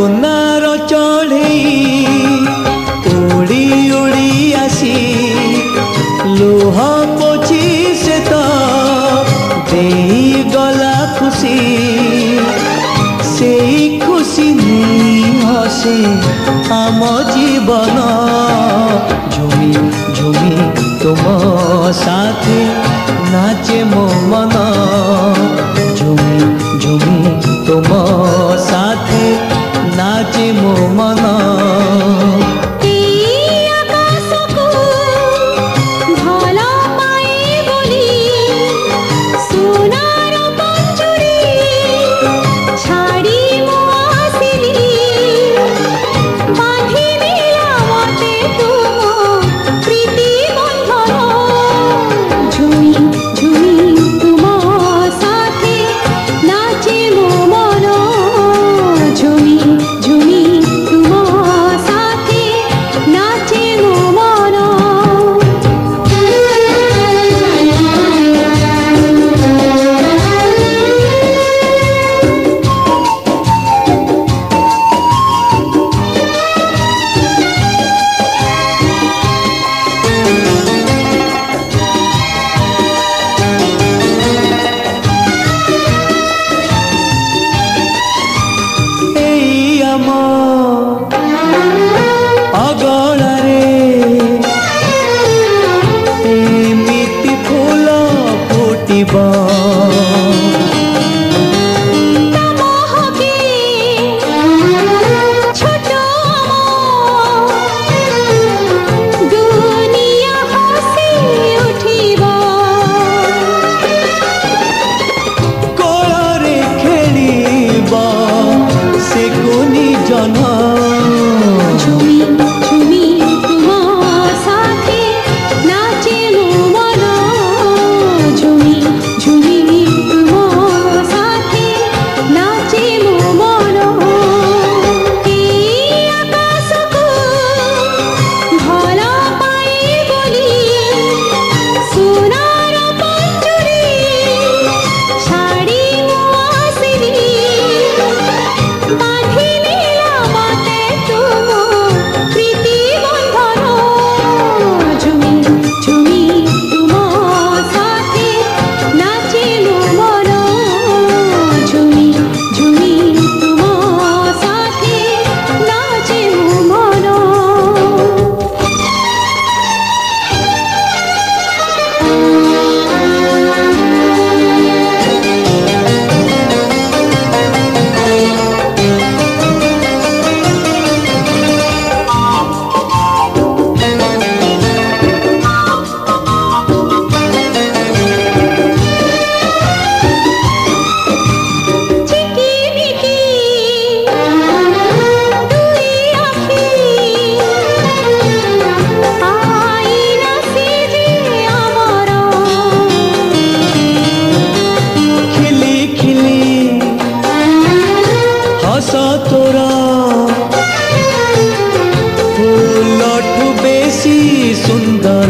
सुनार चढ़ई उड़ी उड़ी आसी लुह पोछी से तो दे गला खुशी से खुशी नहीं हसे आम जीवन झुमी झुमी तुम साथे नाचे मो मन झुमी झुमी तुम साथे नाचे मो मन सुंदर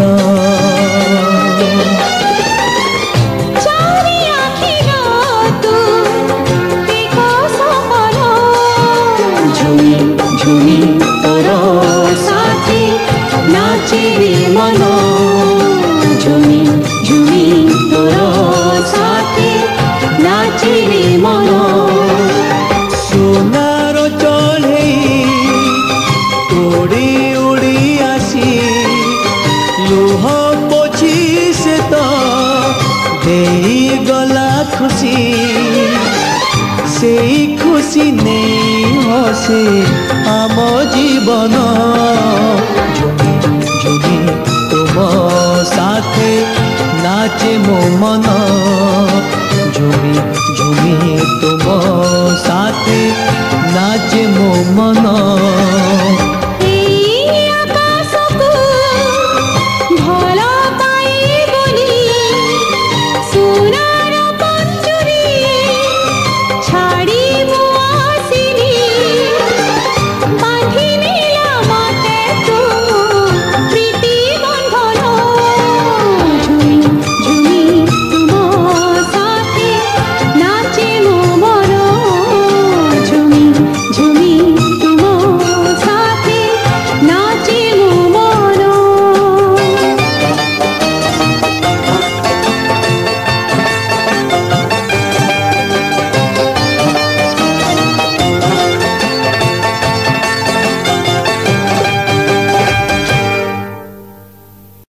झुमी झुमी तोर साथी नाचे मन झुमी झुमी तोर साथी नाचे मन सोनार चढ़ई उड़ी उड़ी आसी लुह पोछी से तो दे गला खुशी से खुशी नहीं हसे आम जीवन झुमी झुमी तुम साथे नाचे मो मन झुमी झुमी तुम साथे